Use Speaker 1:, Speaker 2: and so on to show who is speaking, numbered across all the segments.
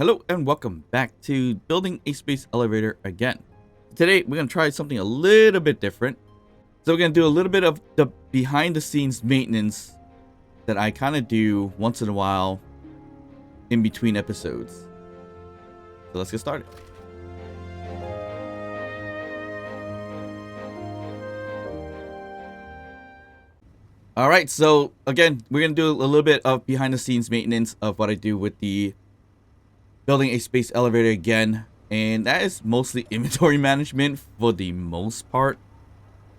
Speaker 1: Hello and welcome back to building a space elevator again. Today we're going to try something a little bit different. So we're going to do a little bit of the behind the scenes maintenance that I kind of do once in a while in between episodes. So let's get started. Alright, so again, we're going to do a little bit of behind the scenes maintenance of what I do with the building a space elevator again. And that is mostly inventory management for the most part.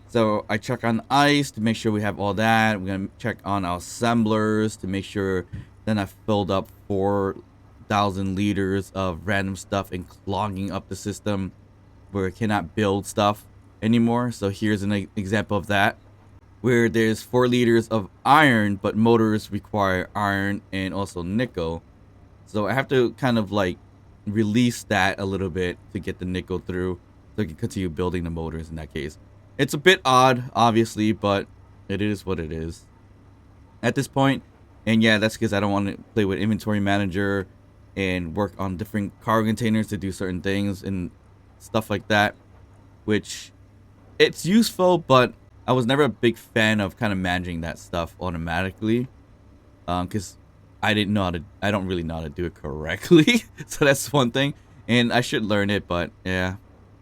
Speaker 1: So I check on ice to make sure we have all that. We're going to check on our assemblers to make sure then I've filled up 4,000 liters of random stuff and clogging up the system where it cannot build stuff anymore. So here's an example of that, where there's 4 liters of iron, but motors require iron and also nickel. So I have to kind of like release that a little bit to get the nickel through so I can continue building the motors in that case. It's a bit odd, obviously, but it is what it is at this point. And yeah, that's because I don't want to play with inventory manager and work on different cargo containers to do certain things and stuff like that, which it's useful, but I was never a big fan of kind of managing that stuff automatically, because I don't really know how to do it correctly. So that's one thing, and I should learn it, but yeah,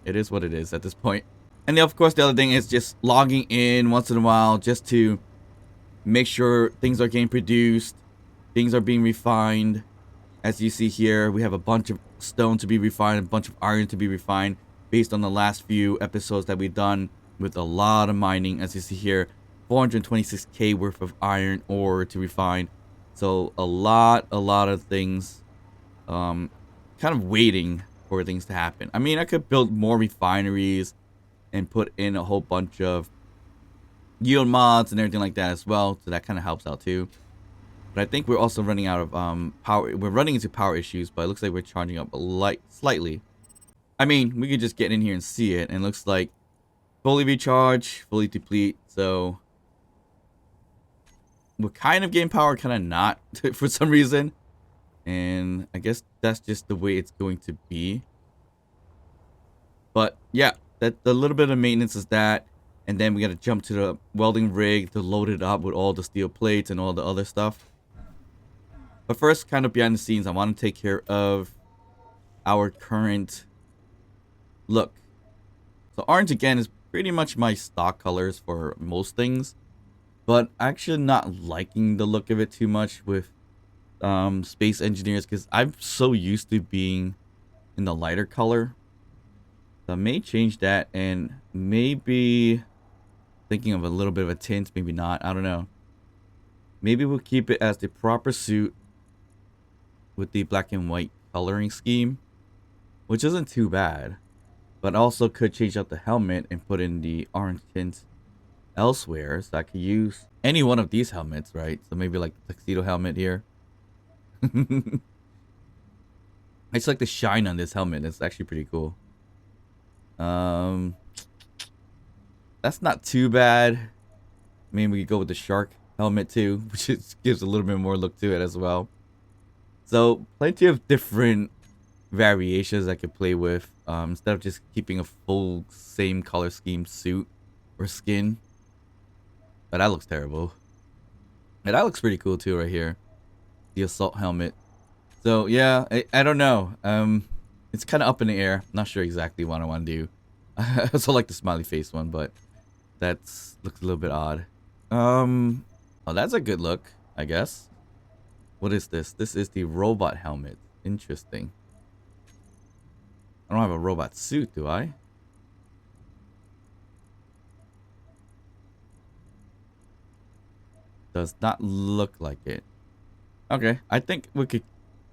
Speaker 1: it is what it is at this point. And then, of course, the other thing is just logging in once in a while just to make sure things are getting produced, things are being refined. As you see here, we have a bunch of stone to be refined, a bunch of iron to be refined based on the last few episodes that we've done with a lot of mining. As you see here, 426k worth of iron ore to refine. So a lot of things kind of waiting for things to happen. I mean, I could build more refineries and put in a whole bunch of yield mods and everything like that as well, so that kind of helps out too. But I think we're also running out of power. We're running into power issues, but it looks like we're charging up slightly. I mean, we could just get in here and see it, and it looks like fully recharge, fully deplete. So we're kind of getting power, kind of not for some reason, and I guess that's just the way it's going to be. But yeah, that a little bit of maintenance is that, and then we got to jump to the welding rig to load it up with all the steel plates and all the other stuff. But first, kind of behind the scenes, I want to take care of our current look. So orange again is pretty much my stock colors for most things, but actually not liking the look of it too much with space engineers, because I'm so used to being in the lighter color. So I may change that, and maybe thinking of a little bit of a tint, maybe not, I don't know. Maybe we'll keep it as the proper suit with the black and white coloring scheme, which isn't too bad. But also could change out the helmet and put in the orange tint elsewhere, so I could use any one of these helmets, right? So maybe like the tuxedo helmet here. I just like the shine on this helmet. It's actually pretty cool. That's not too bad. Maybe we could go with the shark helmet too, which gives a little bit more look to it as well. So plenty of different variations I could play with, instead of just keeping a full same color scheme suit or skin. But that looks terrible. And that looks pretty cool too right here, the assault helmet. So yeah, I don't know, it's kind of up in the air. Not sure exactly what I want to do. I also like the smiley face one, but that's looks a little bit odd. Oh, that's a good look, I guess. What is this? This is the robot helmet. Interesting. I don't have a robot suit, do I? Does not look like it. Okay, I think we could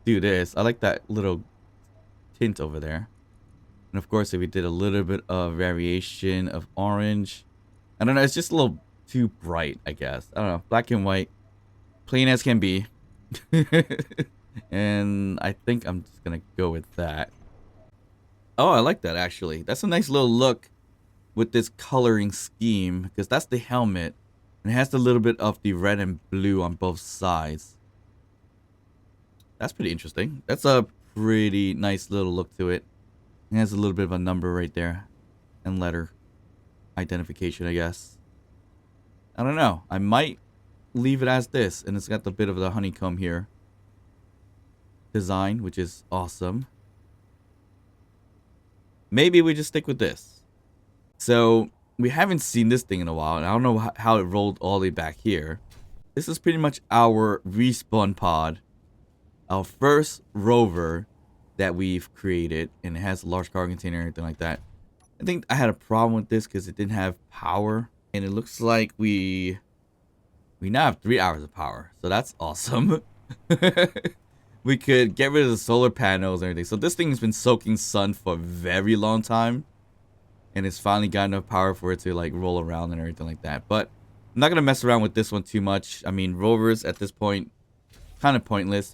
Speaker 1: do this. I like that little tint over there. And of course, if we did a little bit of variation of orange. I don't know, it's just a little too bright, I guess. I don't know, black and white. Plain as can be. And I think I'm just gonna go with that. Oh, I like that actually. That's a nice little look with this coloring scheme, because that's the helmet. And it has a little bit of the red and blue on both sides. That's pretty interesting. That's a pretty nice little look to it. It has a little bit of a number right there. And letter identification, I guess. I don't know. I might leave it as this. And it's got the bit of the honeycomb here. Design, which is awesome. Maybe we just stick with this. So, we haven't seen this thing in a while. And I don't know how it rolled all the way back here. This is pretty much our respawn pod. Our first rover that we've created. And it has a large cargo container and everything like that. I think I had a problem with this because it didn't have power. And it looks like we now have 3 hours of power. So that's awesome. We could get rid of the solar panels and everything. So this thing has been soaking sun for a very long time. And it's finally got enough power for it to like roll around and everything like that. But I'm not going to mess around with this one too much. I mean, rovers at this point, kind of pointless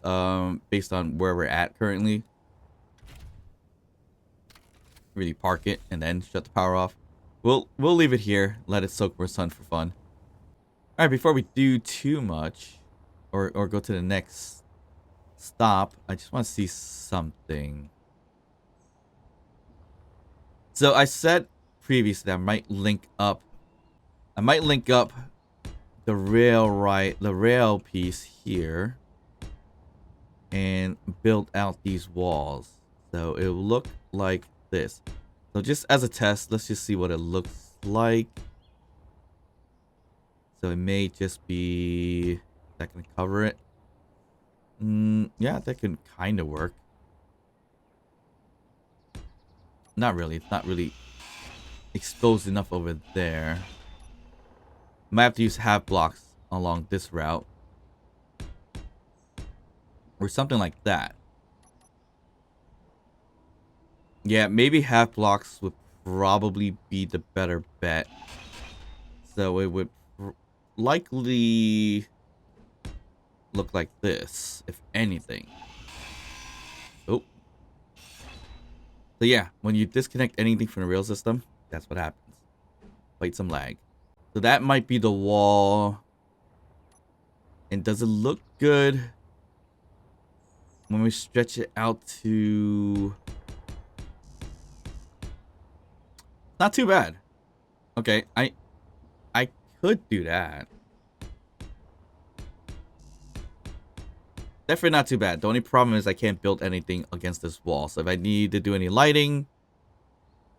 Speaker 1: based on where we're at currently. Really park it and then shut the power off. We'll leave it here. Let it soak more sun for fun. Alright, before we do too much or go to the next stop, I just want to see something. So I said previously that I might link up the rail piece here and build out these walls. So it'll look like this. So just as a test, let's just see what it looks like. So it may just be that can cover it. Yeah, that can kind of work. Not really. It's not really exposed enough over there. Might have to use half blocks along this route. Or something like that. Yeah, maybe half blocks would probably be the better bet. So it would likely look like this, if anything. Oh. So yeah, when you disconnect anything from the rail system, that's what happens. Quite some lag. So that might be the wall. And does it look good when we stretch it out to... Not too bad. Okay, I could do that. Definitely not too bad. The only problem is I can't build anything against this wall. So if I need to do any lighting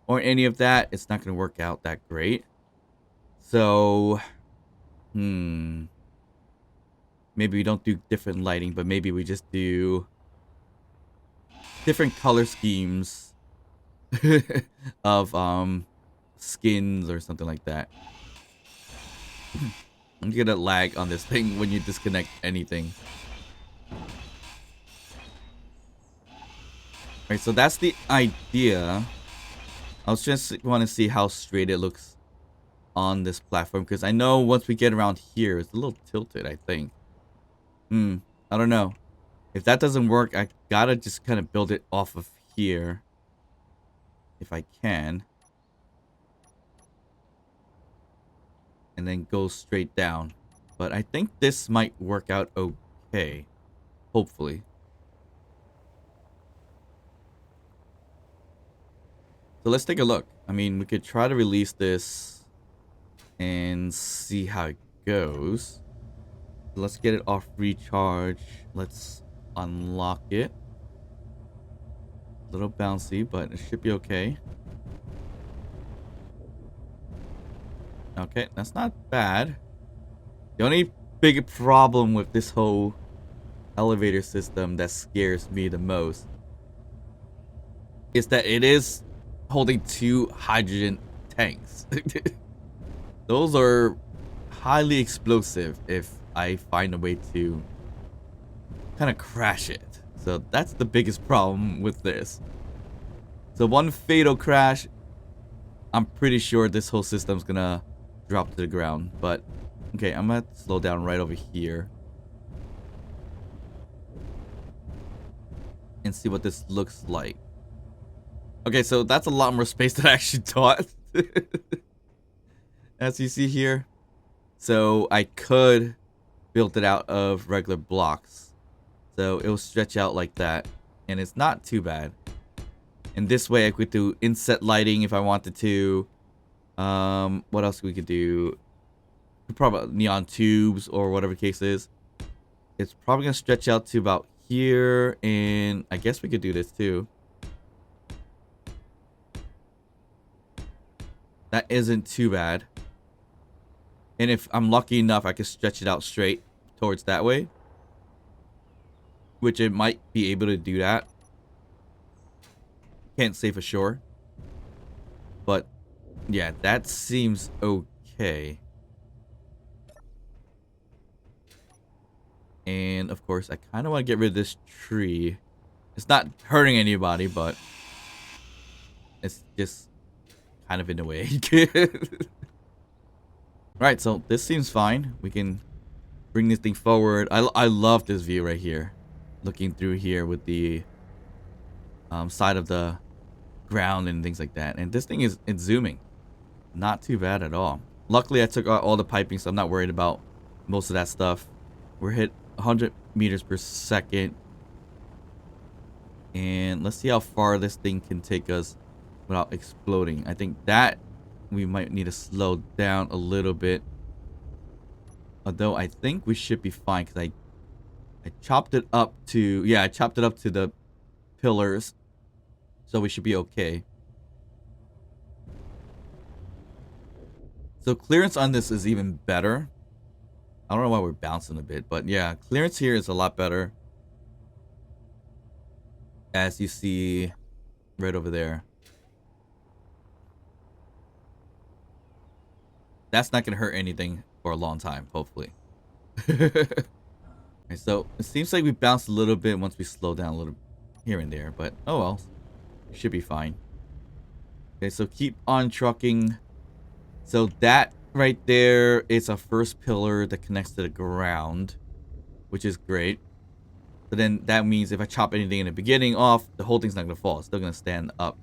Speaker 1: or any of that, it's not going to work out that great. So, maybe we don't do different lighting, but maybe we just do different color schemes of skins or something like that. I'm gonna lag on this thing when you disconnect anything. Alright, so that's the idea. I was just want to see how straight it looks on this platform, because I know once we get around here, it's a little tilted, I think. I don't know. If that doesn't work, I gotta just kind of build it off of here. If I can. And then go straight down. But I think this might work out okay. Hopefully. So let's take a look. I mean, we could try to release this and see how it goes. Let's get it off recharge. Let's unlock it. A little bouncy, but it should be okay. Okay, that's not bad. The only big problem with this whole elevator system that scares me the most is that it is holding 2 hydrogen tanks. Those are highly explosive if I find a way to kind of crash it. So that's the biggest problem with this. So one fatal crash, I'm pretty sure this whole system's gonna drop to the ground. But okay, I'm gonna slow down right over here and see what this looks like. Okay, so that's a lot more space than I actually thought. As you see here. So I could build it out of regular blocks. So it will stretch out like that. and it's not too bad. And this way I could do inset lighting if I wanted to. What else we could do? Probably neon tubes or whatever the case is. It's probably gonna stretch out to about here, and I guess we could do this too. That isn't too bad. And if I'm lucky enough, I could stretch it out straight towards that way, which it might be able to do that. Can't say for sure, but yeah, that seems okay. And of course, I kind of want to get rid of this tree. It's not hurting anybody, but it's just kind of in the way. Right, so this seems fine. We can bring this thing forward. I love this view right here, looking through here with the side of the ground and things like that. And this thing it's zooming, not too bad at all. Luckily, I took out all the piping, so I'm not worried about most of that stuff. We're hit 100 meters per second, and let's see how far this thing can take us without exploding. I think that we might need to slow down a little bit, although I think we should be fine because I chopped it up to I chopped it up to the pillars, so we should be okay. So clearance on this is even better. I don't know why we're bouncing a bit, but yeah, clearance here is a lot better, as you see right over there. That's not gonna hurt anything for a long time, hopefully. Okay, so it seems like we bounced a little bit once we slow down a little here and there, but oh well, we should be fine. Okay, so keep on trucking. So that right there is a first pillar that connects to the ground, which is great. So then that means if I chop anything in the beginning off, the whole thing's not going to fall. It's still going to stand up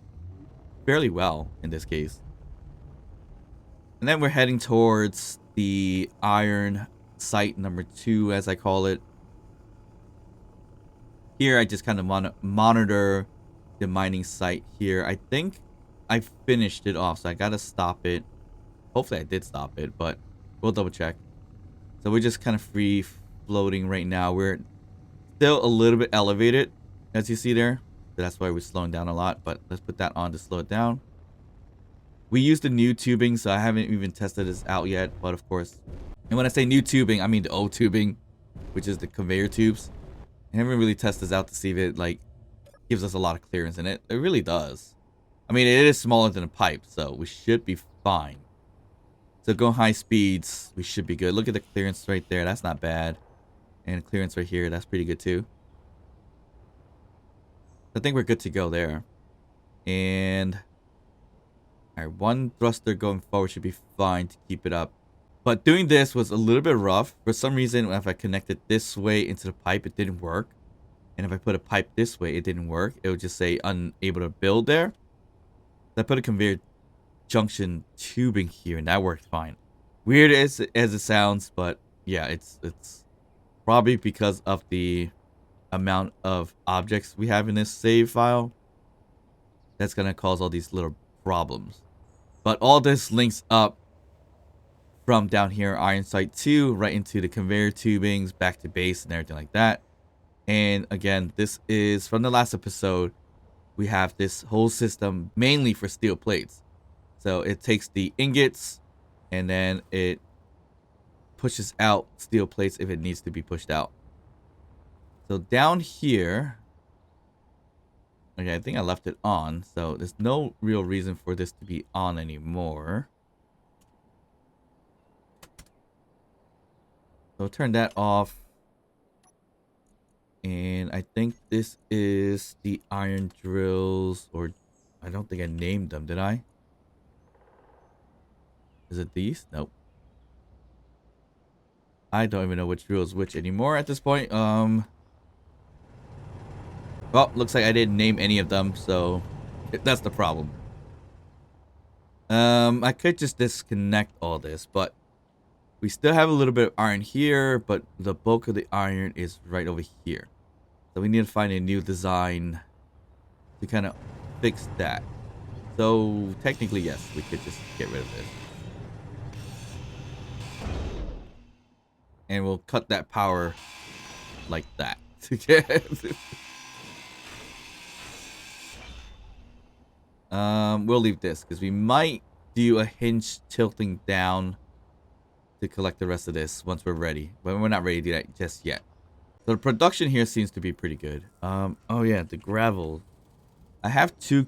Speaker 1: fairly well in this case. And then we're heading towards the iron site number 2, as I call it. Here I just kind of monitor the mining site here. I think I finished it off, so I got to stop it. Hopefully I did stop it, but we'll double check. So we're just kind of free floating right now. We're still a little bit elevated, as you see there. So that's why we're slowing down a lot, but let's put that on to slow it down. We used the new tubing, so I haven't even tested this out yet, but of course. And when I say new tubing, I mean the old tubing, which is the conveyor tubes. I haven't really tested this out to see if it like gives us a lot of clearance, and it really does. I mean, it is smaller than a pipe, so we should be fine. So go high speeds, we should be good. Look at the clearance right there, that's not bad. And clearance right here, that's pretty good too. I think we're good to go there. And alright, one thruster going forward should be fine to keep it up. But doing this was a little bit rough. For some reason, if I connected this way into the pipe, it didn't work. And if I put a pipe this way, it didn't work. It would just say unable to build there. So I put a conveyor junction tubing here, and that worked fine. Weird as it sounds, but yeah, it's probably because of the amount of objects we have in this save file that's gonna cause all these little problems. But all this links up from down here, iron site 2, right into the conveyor tubings, back to base and everything like that. And again, this is from the last episode. We have this whole system mainly for steel plates. So it takes the ingots and then it pushes out steel plates if it needs to be pushed out. So down here, okay, I think I left it on, so there's no real reason for this to be on anymore. So turn that off. And I think this is the iron drills, or I don't think I named them, did I? Is it these? Nope. I don't even know which drill is which anymore at this point. Well, looks like I didn't name any of them, so that's the problem. I could just disconnect all this, but we still have a little bit of iron here, but the bulk of the iron is right over here. So we need to find a new design to kind of fix that. So technically, yes, we could just get rid of this. And we'll cut that power like that. We'll leave this because we might do a hinge tilting down to collect the rest of this once we're ready. But we're not ready to do that just yet. So the production here seems to be pretty good. Oh yeah, the gravel. I have two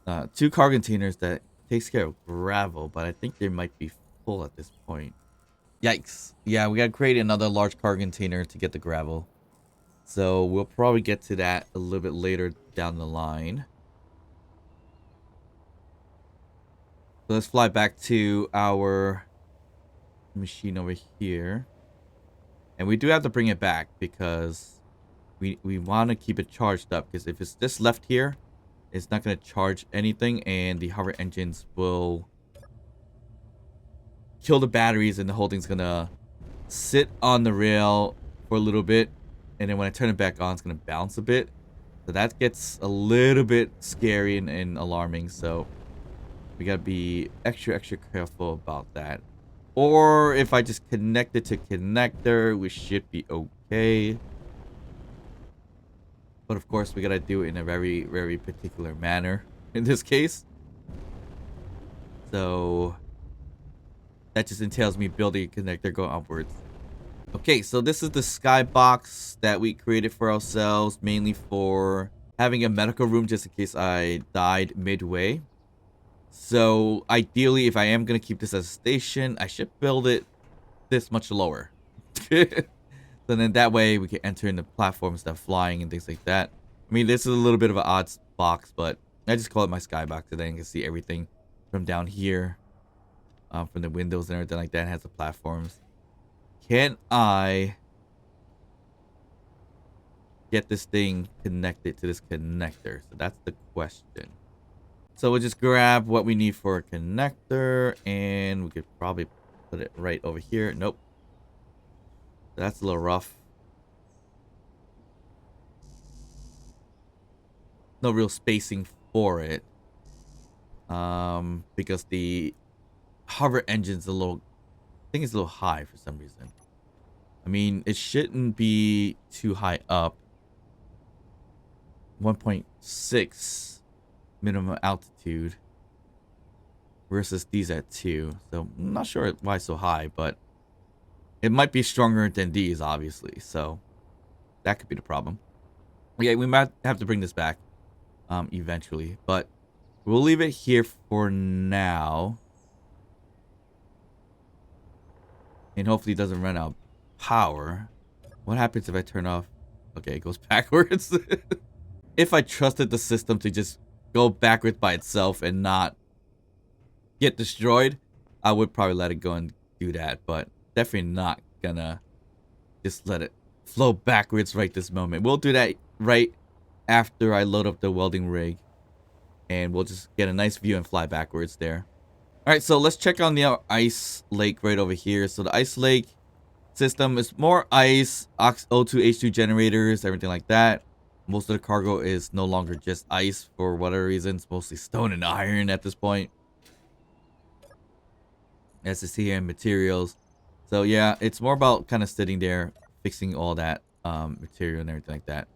Speaker 1: car containers that takes care of gravel, but I think they might be full at this point. Yikes. Yeah, we gotta create another large car container to get the gravel. So we'll probably get to that a little bit later down the line. So let's fly back to our machine over here. And we do have to bring it back because we want to keep it charged up. Because if it's just left here, it's not going to charge anything. And the hover engines will kill the batteries. And the whole thing's going to sit on the rail for a little bit. And then when I turn it back on, it's going to bounce a bit. So that gets a little bit scary and alarming. So we got to be extra careful about that. Or if I just connect it to connector, we should be okay. But of course, we gotta do it in a very particular manner in this case. So that just entails me building a connector going upwards. Okay, so this is the skybox that we created for ourselves, mainly for having a medical room just in case I died midway. So ideally, if I am going to keep this as a station, I should build it this much lower. So then that way we can enter in the platform, stuff flying and things like that. I mean, this is a little bit of an odd box, but I just call it my skybox. And then you can see everything from down here. From the windows and everything like that. It has the platforms. Can I get this thing connected to this connector? So that's the question. So we'll just grab what we need for a connector, and we could probably put it right over here. Nope. That's a little rough. No real spacing for it. Because the hover engine's a little, I think it's a little high for some reason. I mean, it shouldn't be too high up. 1.6 minimum altitude versus these at 2. So I'm not sure why so high, but it might be stronger than these, obviously. So that could be the problem. Okay, we might have to bring this back eventually, but we'll leave it here for now. And hopefully it doesn't run out of power. What happens if I turn off? Okay, it goes backwards. If I trusted the system to just go backwards by itself and not get destroyed, I would probably let it go and do that. But definitely not gonna just let it flow backwards right this moment. We'll do that right after I load up the welding rig. And we'll just get a nice view and fly backwards there. Alright, so let's check on the ice lake right over here. So the ice lake system is more ice, O2, H2 generators, everything like that. Most of the cargo is no longer just ice for whatever reason. It's mostly stone and iron at this point. As you see here in materials. So yeah, it's more about kind of sitting there, fixing all that material and everything like that.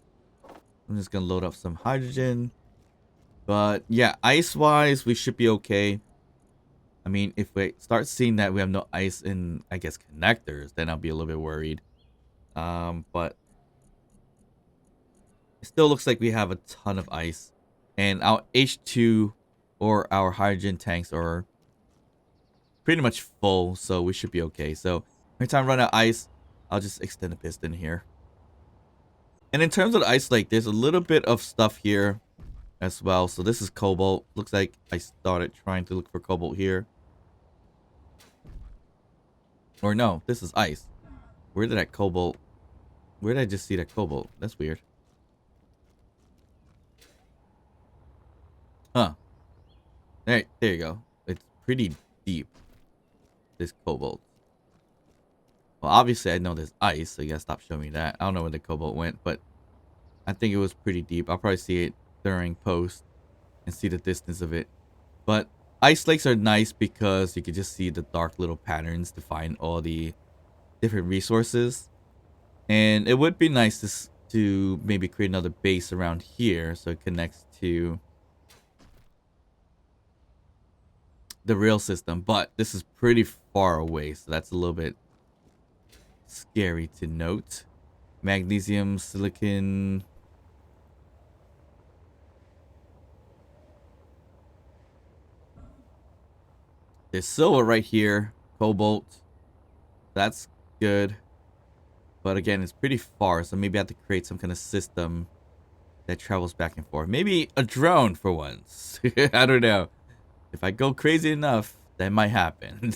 Speaker 1: I'm just going to load up some hydrogen. But yeah, ice-wise, we should be okay. I mean, if we start seeing that we have no ice in, I guess, connectors, then I'll be a little bit worried. But it still looks like we have a ton of ice. And our H2 or our hydrogen tanks are pretty much full, so we should be okay. So every time I run out of ice, I'll just extend the piston here. And in terms of the ice lake, there's a little bit of stuff here as well. So this is cobalt. Looks like I started trying to look for cobalt here. Or no, this is ice. Where did that cobalt... Where did I just see that cobalt? That's weird. Huh. There you go. It's pretty deep, this cobalt. Well, obviously I know there's ice, so you gotta stop showing me that. I don't know where the cobalt went, but I think it was pretty deep. I'll probably see it during post and see the distance of it. But ice lakes are nice because you can just see the dark little patterns to find all the different resources. And it would be nice to maybe create another base around here so it connects to the rail system. But this is pretty far away, so that's a little bit scary to note. Magnesium, silicon. There's silver right here. Cobalt. That's good. But again, it's pretty far, so maybe I have to create some kind of system that travels back and forth. Maybe a drone for once. I don't know. If I go crazy enough, that might happen.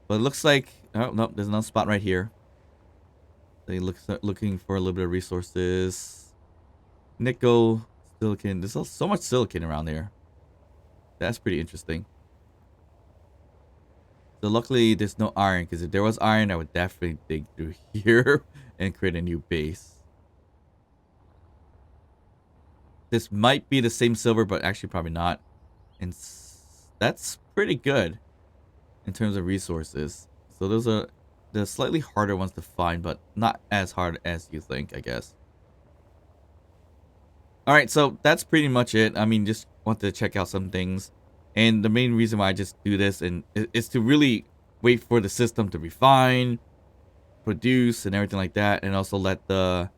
Speaker 1: But it looks like... Oh, no, there's another spot right here. They looking for a little bit of resources. Nickel, silicon. There's so much silicon around there. That's pretty interesting. So luckily there's no iron, because if there was iron, I would definitely dig through here and create a new base. This might be the same silver, but actually probably not. And that's pretty good in terms of resources. So those are the slightly harder ones to find, but not as hard as you think, I guess. Alright, so that's pretty much it. I mean, just wanted to check out some things. And the main reason why I just do this is to really wait for the system to refine, produce, and everything like that. And also let the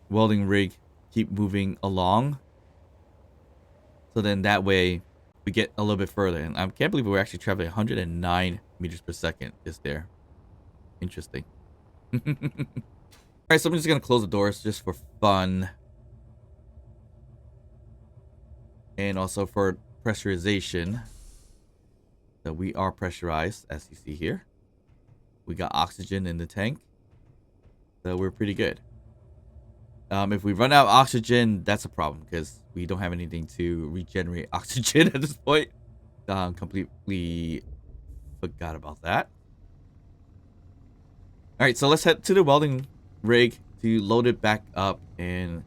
Speaker 1: welding rig keep moving along. So then that way we get a little bit further. And I can't believe we're actually traveling 109 meters per second just there. Interesting. Alright, so I'm just going to close the doors just for fun. And also for pressurization. So we are pressurized, as you see here. We got oxygen in the tank. So we're pretty good. If we run out of oxygen, that's a problem because we don't have anything to regenerate oxygen at this point. Completely forgot about that. Alright, so let's head to the welding rig to load it back up. And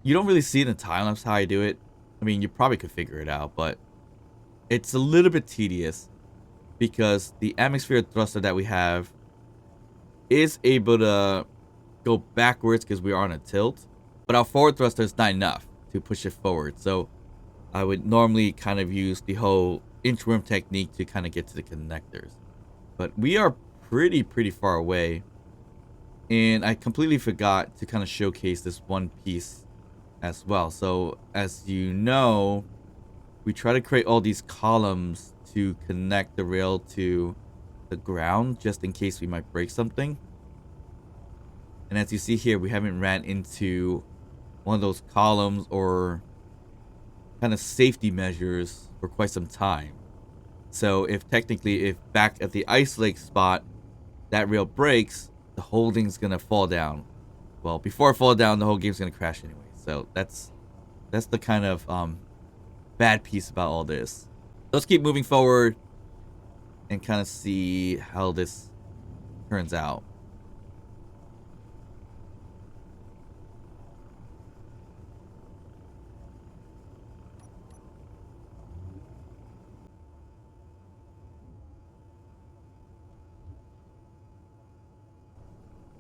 Speaker 1: you don't really see it in time lapse how I do it. I mean, you probably could figure it out, but it's a little bit tedious because the atmospheric thruster that we have is able to go backwards because we are on a tilt, but our forward thruster is not enough to push it forward. So I would normally kind of use the whole inchworm technique to kind of get to the connectors, but we are pretty far away, and I completely forgot to kind of showcase this one piece as well. So as you know, we try to create all these columns to connect the rail to the ground just in case we might break something. And as you see here, we haven't ran into one of those columns or kind of safety measures for quite some time. So if back at the ice lake spot, that rail breaks, the whole thing's gonna fall down. Well, before it falls down, the whole game's gonna crash anyway. So that's the kind of bad piece about all this. Let's keep moving forward and kind of see how this turns out.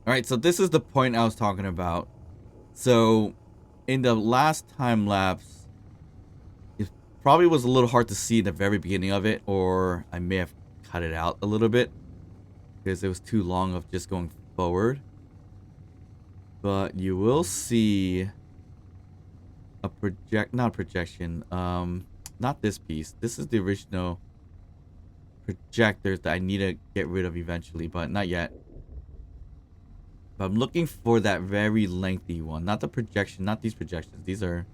Speaker 1: All right, so this is the point I was talking about. So in the last time lapse, it probably was a little hard to see the very beginning of it, or I may have cut it out a little bit because it was too long of just going forward. But you will see a projection, not this piece. This is the original projectors that I need to get rid of eventually, but not yet. But I'm looking for that very lengthy one, not the projection, not these projections. These are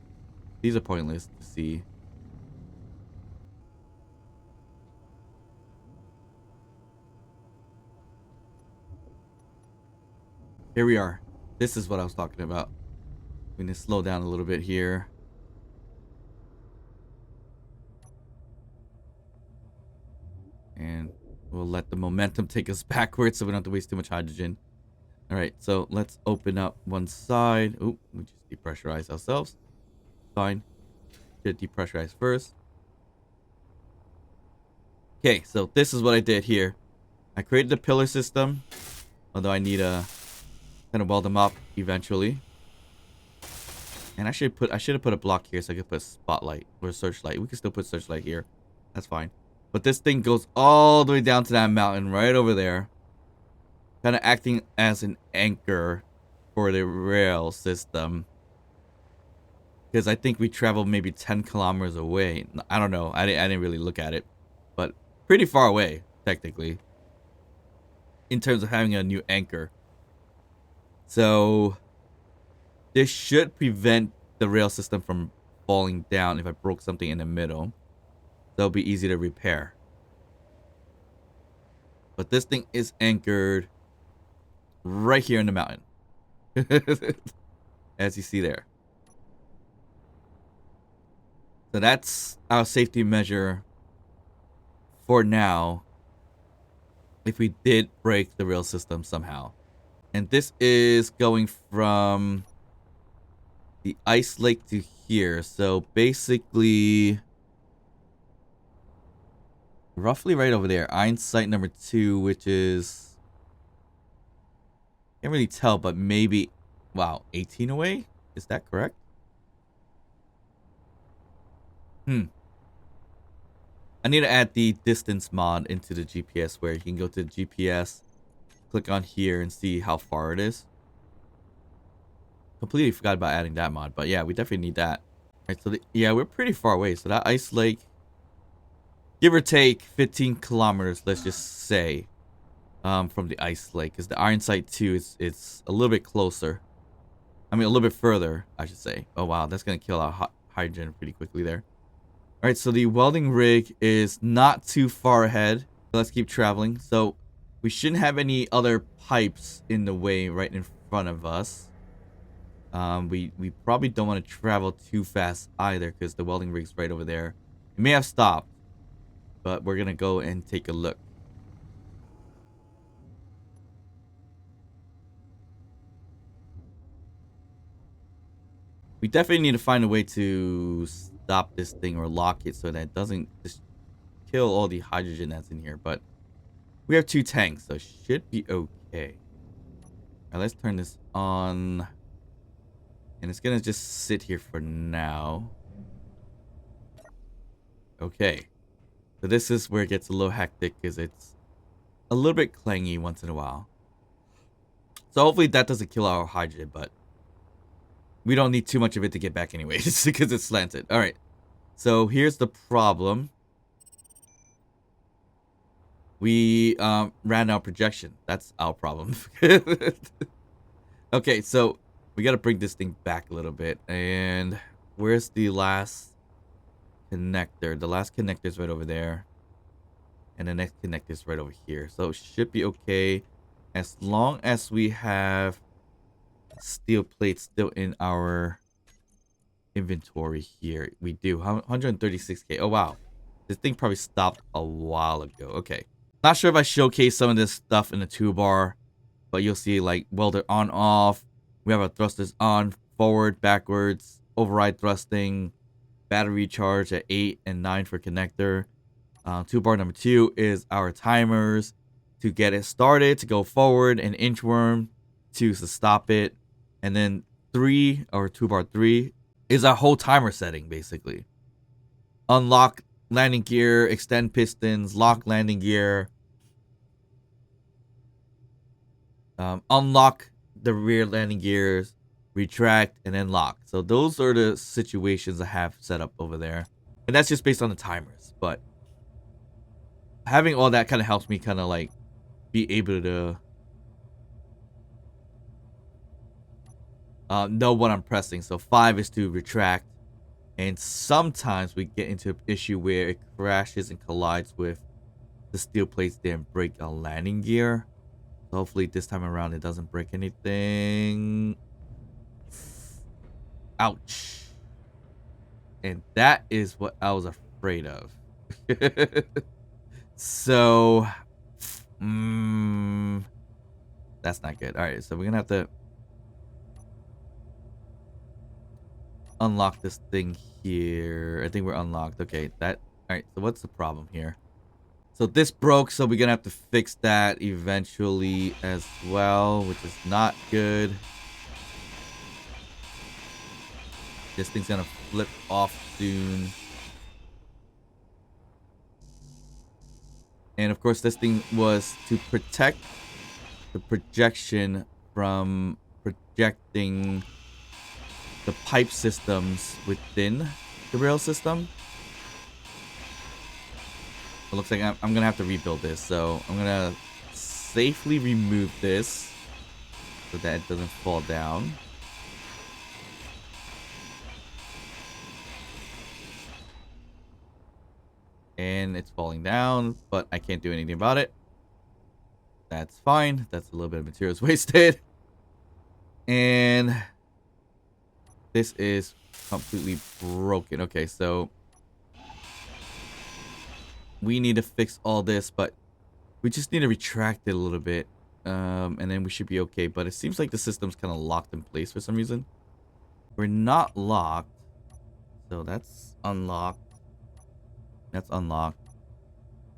Speaker 1: pointless to see. Here we are. This is what I was talking about. We need to slow down a little bit here. And We'll let the momentum take us backwards so we don't have to waste too much hydrogen. Alright, so let's open up one side. Oh, we just depressurize ourselves. Fine. Should depressurize first. Okay, so this is what I did here. I created the pillar system. Although I need to kind of weld them up eventually. And I should have put a block here so I could put a spotlight or a searchlight. We can still put searchlight here. That's fine. But this thing goes all the way down to that mountain right over there. Kind of acting as an anchor for the rail system. Because I think we traveled maybe 10 kilometers away. I don't know. I didn't really look at it. But pretty far away, technically. In terms of having a new anchor. So this should prevent the rail system from falling down if I broke something in the middle. That'll be easy to repair. But this thing is anchored right here in the mountain. As you see there. So that's our safety measure for now. If we did break the rail system somehow. And this is going from the ice lake to here. So basically, roughly right over there. Iron site number 2, which is, can't really tell, but maybe, wow, 18 away? Is that correct? I need to add the distance mod into the GPS where you can go to the GPS, click on here and see how far it is. Completely forgot about adding that mod, but yeah, we definitely need that. Alright, so yeah, we're pretty far away. So that ice lake, give or take 15 kilometers, let's just say, from the ice lake. Because the iron site 2, it's a little bit closer. I mean, a little bit further, I should say. Oh wow, that's going to kill our hydrogen pretty quickly there. Alright, so the welding rig is not too far ahead. Let's keep traveling. So we shouldn't have any other pipes in the way right in front of us. We probably don't want to travel too fast either because the welding rig's right over there. It may have stopped, but we're going to go and take a look. We definitely need to find a way to stop this thing or lock it so that it doesn't just kill all the hydrogen that's in here. But we have 2 tanks, so it should be okay. Alright, let's turn this on. And it's gonna just sit here for now. Okay. So this is where it gets a little hectic because it's a little bit clangy once in a while. So hopefully that doesn't kill our hydrogen, but we don't need too much of it to get back anyways because it's slanted. Alright. So here's the problem. We ran out of projection. That's our problem. Okay, so we gotta bring this thing back a little bit. And where's the last connector? The last connector is right over there. And the next connector is right over here. So it should be okay as long as we have steel plates still in our inventory here. We do. 136k. Oh, wow. This thing probably stopped a while ago. Okay. Not sure if I showcased some of this stuff in the toolbar, but you'll see like welder on off. We have our thrusters on, forward, backwards, override thrusting, battery charge at 8 and 9 for connector. Toolbar number 2 is our timers to get it started, to go forward, and inchworm to stop it. And then 3, or toolbar 3, is our whole timer setting basically. Unlock landing gear, extend pistons, lock landing gear. Unlock the rear landing gears, retract, and then lock. So those are the situations I have set up over there. And that's just based on the timers. But having all that kind of helps me kind of like be able to know what I'm pressing. So 5 is to retract. And sometimes we get into an issue where it crashes and collides with the steel plates there and break a landing gear. So hopefully this time around it doesn't break anything. Ouch. And that is what I was afraid of. So That's not good. All right, so we're gonna have to unlock this thing here. I think we're unlocked. Okay, that. All right, so what's the problem here? So this broke, so we're gonna have to fix that eventually as well, which is not good. This thing's gonna flip off soon. And of course, this thing was to protect the projection from projecting the pipe systems within the rail system. It looks like I'm gonna have to rebuild this, so I'm gonna safely remove this so that it doesn't fall down. And it's falling down, but I can't do anything about it. That's fine. That's a little bit of materials wasted. And this is completely broken. Okay, so we need to fix all this, but we just need to retract it a little bit. And then we should be okay. But it seems like the system's kind of locked in place for some reason. We're not locked. So that's unlocked. That's unlocked.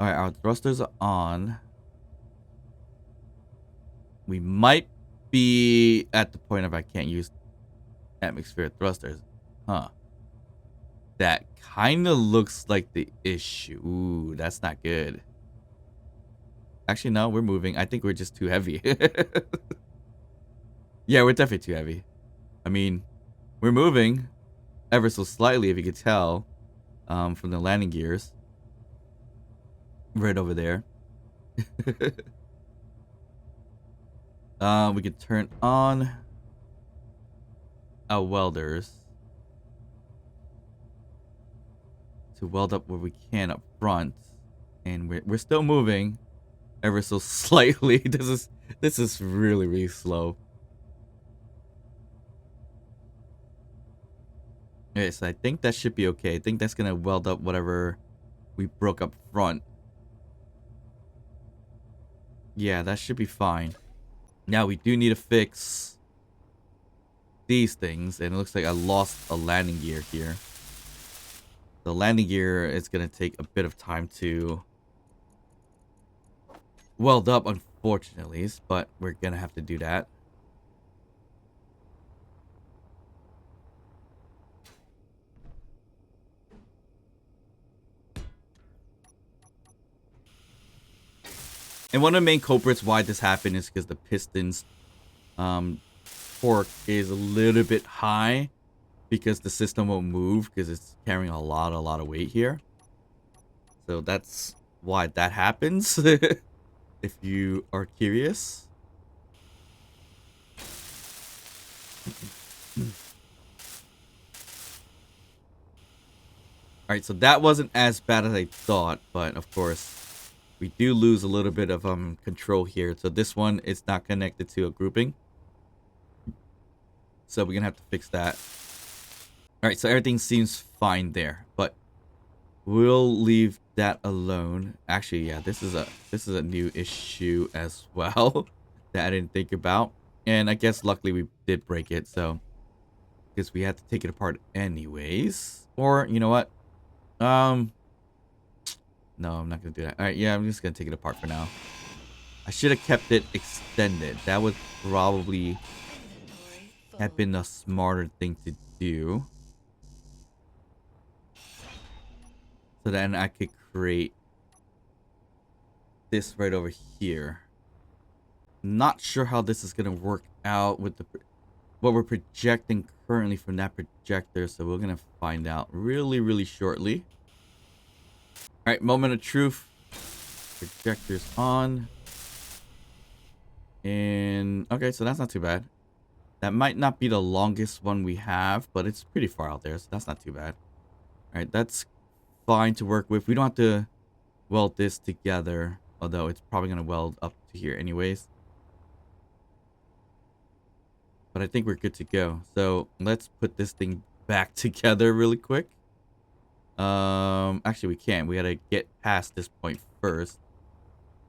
Speaker 1: Alright, our thrusters are on. We might be at the point of I can't use atmospheric thrusters. Huh. That kind of looks like the issue. Ooh, that's not good. Actually, no, we're moving. I think we're just too heavy. Yeah, we're definitely too heavy. I mean, we're moving ever so slightly, if you could tell, from the landing gears. Right over there. We could turn on our welders to weld up where we can up front. And we're still moving ever so slightly. This is really, really slow. Okay, so I think that should be okay. I think that's gonna weld up whatever we broke up front. Yeah, that should be fine. Now we do need to fix these things, and it looks like I lost a landing gear here. The landing gear is gonna take a bit of time to weld up, unfortunately, but we're gonna have to do that. And one of the main culprits why this happened is because the piston's torque is a little bit high, because the system won't move because it's carrying a lot of weight here. So that's why that happens. If you are curious. Alright, so that wasn't as bad as I thought, but of course we do lose a little bit of control here. So this one is not connected to a grouping. So we're gonna have to fix that. Alright, so everything seems fine there, but we'll leave that alone. Actually, yeah, this is a new issue as well that I didn't think about. And I guess luckily we did break it, so because we had to take it apart anyways. Or you know what? No, I'm not gonna do that. Alright, yeah, I'm just gonna take it apart for now. I should have kept it extended. That would probably have been a smarter thing to do. So then I could create this right over here. Not sure how this is gonna work out with what we're projecting currently from that projector, so we're gonna find out really shortly. Alright, moment of truth. Projector's on. And okay, so that's not too bad. That might not be the longest one we have, but it's pretty far out there, so that's not too bad. Alright, that's fine to work with. We don't have to weld this together, although it's probably gonna weld up to here anyways. But I think we're good to go. So let's put this thing back together really quick. Actually we can't. We gotta get past this point first.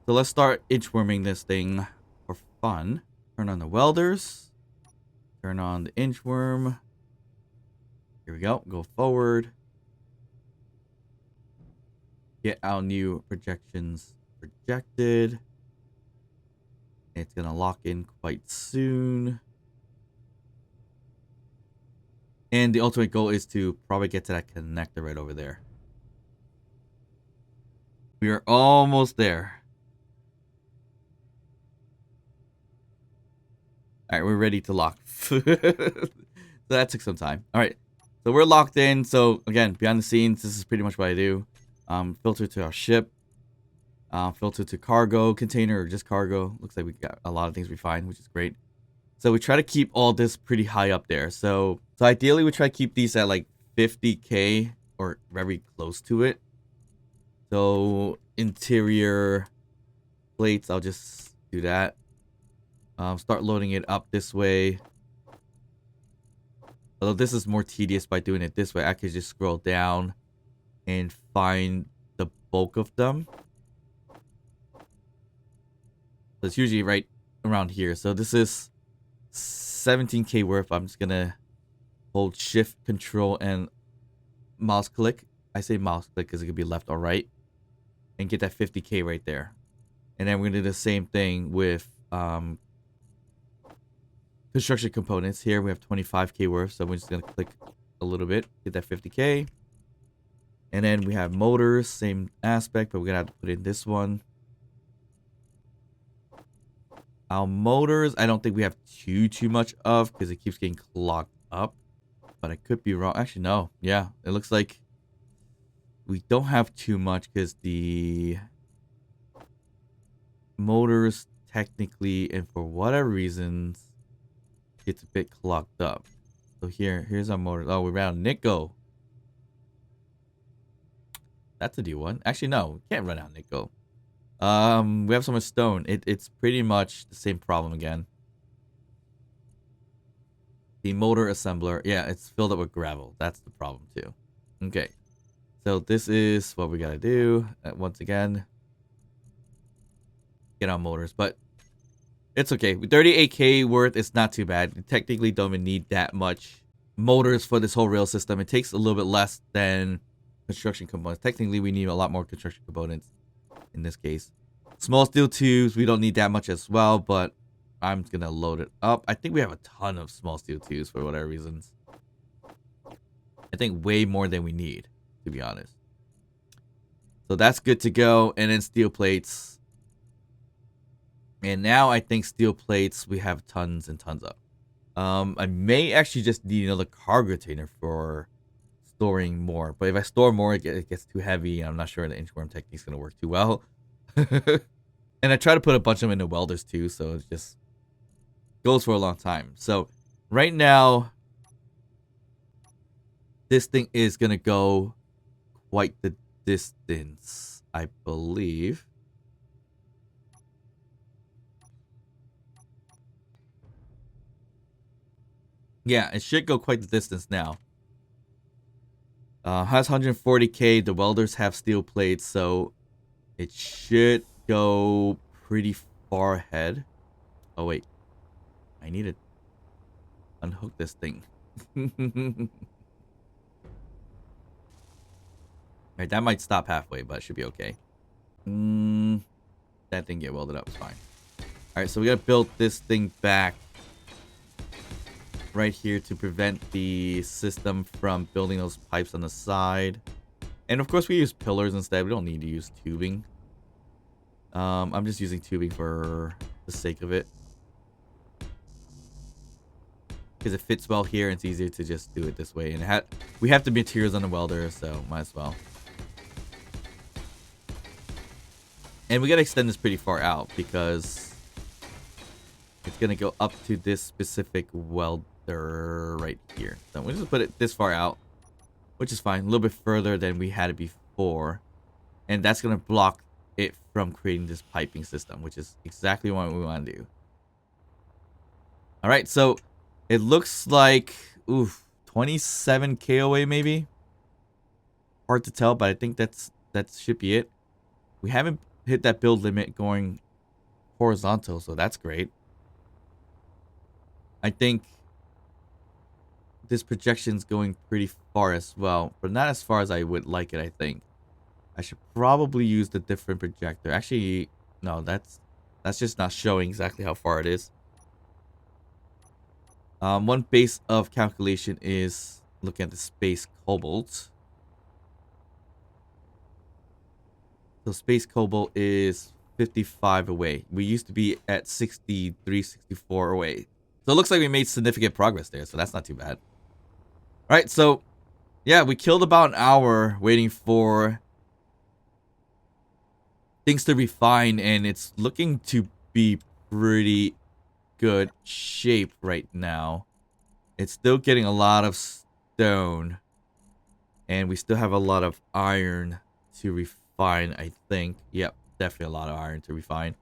Speaker 1: So let's start inchworming this thing for fun. Turn on the welders. Turn on the inchworm. Here we go. Go forward. Get our new projections projected. It's going to lock in quite soon. And the ultimate goal is to probably get to that connector right over there. We are almost there. All right, we're ready to lock. So that took some time. All right, so we're locked in. So again, behind the scenes, this is pretty much what I do. Filter to our ship. Filter to cargo container or just cargo. Looks like we got a lot of things we find, which is great. So we try to keep all this pretty high up there. So ideally we try to keep these at like 50K or very close to it. So interior plates, I'll just do that. Start loading it up this way. Although this is more tedious by doing it this way. I could just scroll down and find the bulk of them. So it's usually right around here. So this is 17K worth. I'm just gonna hold shift, control, and mouse click. I say mouse click because it could be left or right. And get that 50K right there. And then we're gonna do the same thing with construction components. Here we have 25K worth, so we're just gonna click a little bit, get that 50K. And then we have motors, same aspect, but we're gonna have to put in this one. Our motors, I don't think we have too much of because it keeps getting clogged up. But I could be wrong. Actually, no. Yeah, it looks like we don't have too much because the motors technically, and for whatever reasons, it's a bit clogged up. So here's our motor. Oh, we ran out of nickel. That's a D1. Actually, no, we can't run out of nickel. We have so much stone. It's pretty much the same problem again. The motor assembler, yeah, it's filled up with gravel. That's the problem too. Okay, so this is what we gotta do. Once again, get our motors, but it's okay. 38K worth, it's not too bad. You technically don't even need that much motors for this whole rail system. It takes a little bit less than construction components. Technically, we need a lot more construction components in this case. Small steel tubes, we don't need that much as well, but I'm gonna load it up. I think we have a ton of small steel tubes for whatever reasons. I think way more than we need, to be honest. So that's good to go. And then steel plates. And now I think steel plates we have tons and tons of. I may actually just need another cargo container for storing more. But if I store more, it gets too heavy. I'm not sure the inchworm technique is going to work too well. And I try to put a bunch of them into welders too, so it just goes for a long time. So right now, this thing is going to go quite the distance, I believe. Yeah, it should go quite the distance now. Has 140K. The welders have steel plates, so it should go pretty far ahead. Oh, wait. I need to unhook this thing. Alright, that might stop halfway, but it should be okay. That didn't get welded up. It's fine. Alright, so we gotta build this thing back right here to prevent the system from building those pipes on the side. And of course we use pillars instead. We don't need to use tubing. I'm just using tubing for the sake of it, because it fits well here and it's easier to just do it this way. And we have the materials on the welder, so might as well. And we gotta extend this pretty far out because it's gonna go up to this specific welder right here. So we'll just put it this far out, which is fine. A little bit further than we had it before. And that's gonna block it from creating this piping system, which is exactly what we want to do. Alright, so it looks like 27K away maybe. Hard to tell, but I think that should be it. We haven't hit that build limit going horizontal, so that's great. I think this projection's going pretty far as well, but not as far as I would like it, I think. I should probably use the different projector. Actually, no, that's just not showing exactly how far it is. One base of calculation is looking at the space cobalt. So space cobalt is 55 away. We used to be at 63, 64 away. So it looks like we made significant progress there, so that's not too bad. All right, so yeah, we killed about an hour waiting for things to refine, and it's looking to be pretty good shape right now. It's still getting a lot of stone, and we still have a lot of iron to refine, I think. Yep, definitely a lot of iron to refine.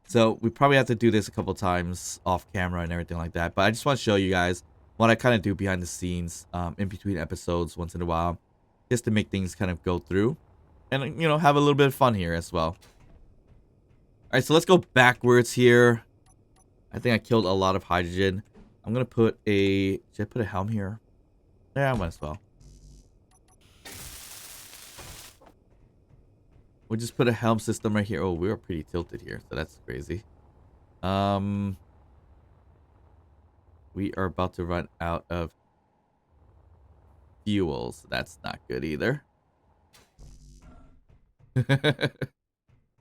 Speaker 1: So we probably have to do this a couple times off camera and everything like that, but I just want to show you guys what I kind of do behind the scenes in between episodes once in a while, just to make things kind of go through and, you know, have a little bit of fun here as well. All right, so let's go backwards here. I think I killed a lot of hydrogen. I'm gonna put a... Should I put a helm here? Yeah, I might as well. We'll just put a helm system right here. Oh, we were pretty tilted here, so that's crazy. We are about to run out of fuel, so that's not good either.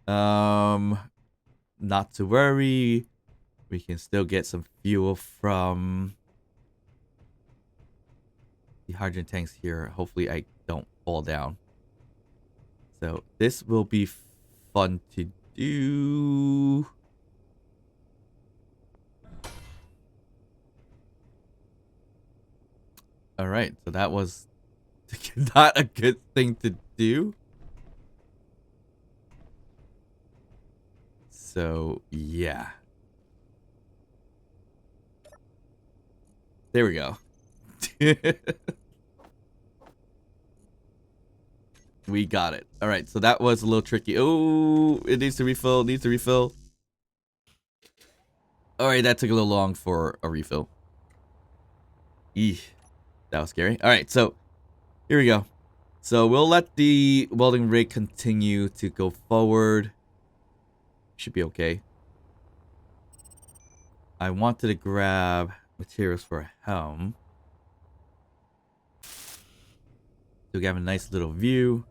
Speaker 1: Not to worry. We can still get some fuel from the hydrogen tanks here. Hopefully I don't fall down. So this will be fun to do. All right, so that was not a good thing to do. So yeah. There we go. We got it. All right, so that was a little tricky. Oh, it needs to refill. Needs to refill. All right, that took a little long for a refill. Eeh, that was scary. All right, so here we go. So we'll let the welding rig continue to go forward. Should be okay. I wanted to grab materials for a helm. So we have a nice little view.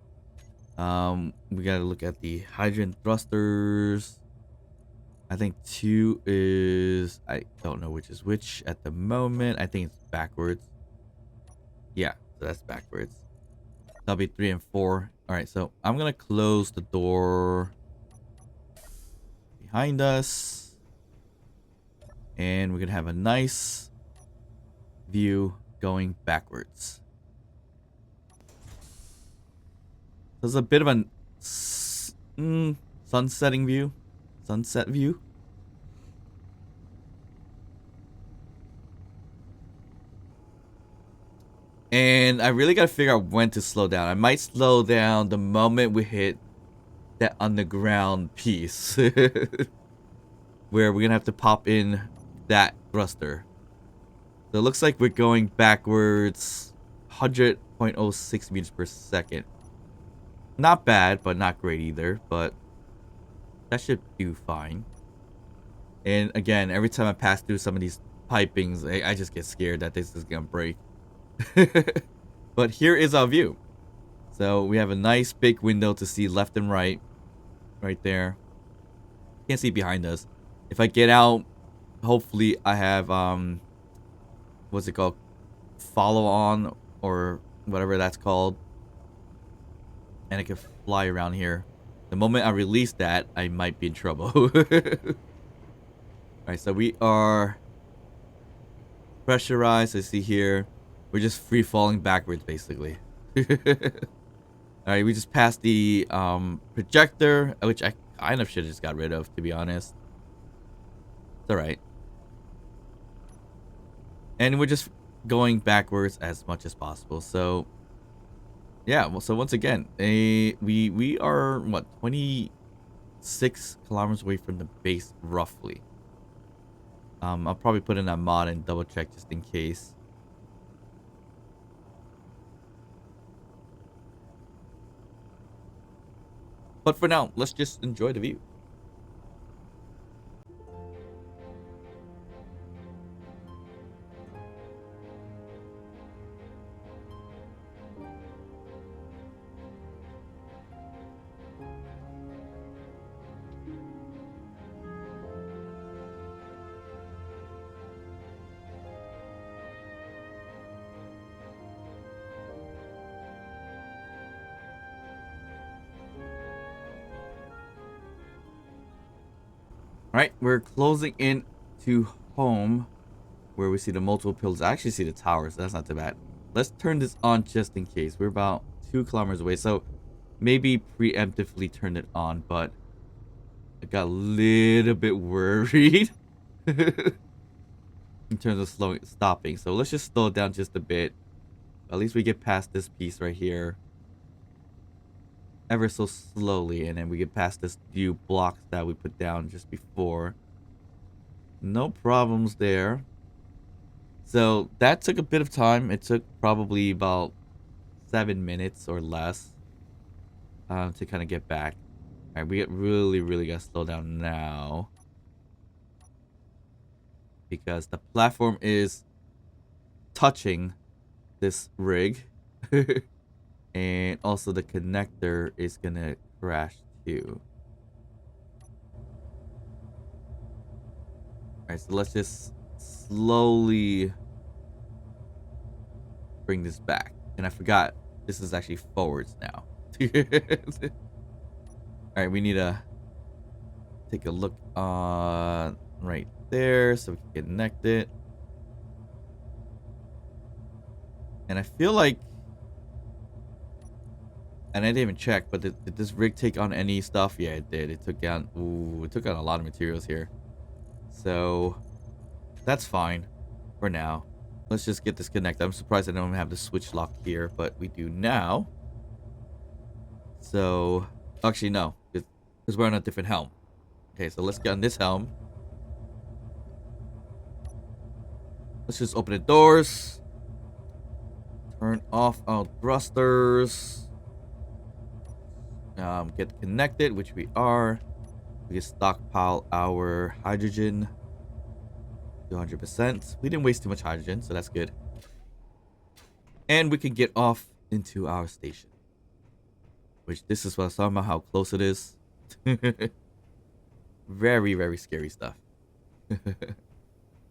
Speaker 1: We gotta look at the hydrogen thrusters. I think 2 is... I don't know which is which at the moment. I think it's backwards. Yeah, so that's backwards. That'll be 3 and 4. Alright, so I'm gonna close the door behind us. And we're gonna have a nice view going backwards. There's a bit of a sunsetting view. Sunset view. And I really gotta figure out when to slow down. I might slow down the moment we hit that underground piece. Where we're gonna have to pop in that thruster. So it looks like we're going backwards 100.06 meters per second. Not bad, but not great either. But that should do fine. And again, every time I pass through some of these pipings, I just get scared that this is gonna break. But here is our view. So we have a nice big window to see left and right. Right there. Can't see behind us. If I get out, hopefully I have what's it called? Follow on or whatever that's called. And I can fly around here. The moment I release that, I might be in trouble. Alright, so we are pressurized. I see here. We're just free falling backwards, basically. Alright, we just passed the projector, which I kind of should have just got rid of, to be honest. It's alright. And we're just going backwards as much as possible. So yeah, well, so once again, we are what, 20 6 kilometers away from the base, roughly. I'll probably put in that mod and double check just in case. But for now, let's just enjoy the view. Alright, we're closing in to home, where we see the multiple pillars. I actually see the towers, so that's not too bad. Let's turn this on just in case. We're about 2 kilometers away, so maybe preemptively turn it on, but I got a little bit worried in terms of stopping. So let's just slow it down just a bit. At least we get past this piece right here ever so slowly, and then we get past this few blocks that we put down just before. No problems there. So that took a bit of time. It took probably about 7 minutes or less to kind of get back. All right, we really gotta slow down now, because the platform is touching this rig. And also the connector is gonna crash too. Alright, so let's just slowly bring this back. And I forgot, this is actually forwards now. Alright, we need to take a look on right there so we can connect it. And I feel like, and I didn't even check, but did this rig take on any stuff? Yeah, it did. It took on, it took on a lot of materials here. So that's fine for now. Let's just get this connected. I'm surprised I don't have the switch lock here, but we do now. So actually no, because we're on a different helm. Okay, so let's get on this helm. Let's just open the doors. Turn off our thrusters. Get connected, which we are. We can stockpile our hydrogen to 100%. We didn't waste too much hydrogen, so that's good. And we can get off into our station, which this is what I was talking about, how close it is. Very scary stuff.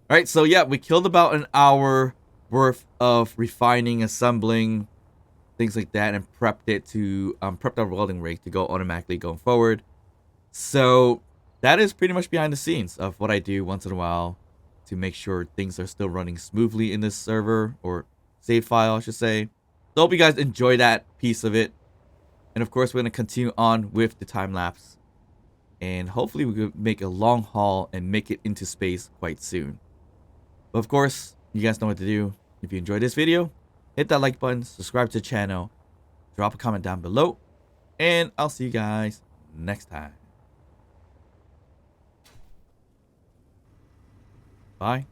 Speaker 1: Alright, so yeah, we killed about an hour worth of refining, assembling, things like that, and prepped it to prepped our welding rig to go automatically going forward. So that is pretty much behind the scenes of what I do once in a while to make sure things are still running smoothly in this server, or save file I should say. So hope you guys enjoy that piece of it, and of course we're going to continue on with the time lapse, and hopefully we could make a long haul and make it into space quite soon. But of course, you guys know what to do. If you enjoyed this video, hit that like button, subscribe to the channel, drop a comment down below, and I'll see you guys next time. Bye.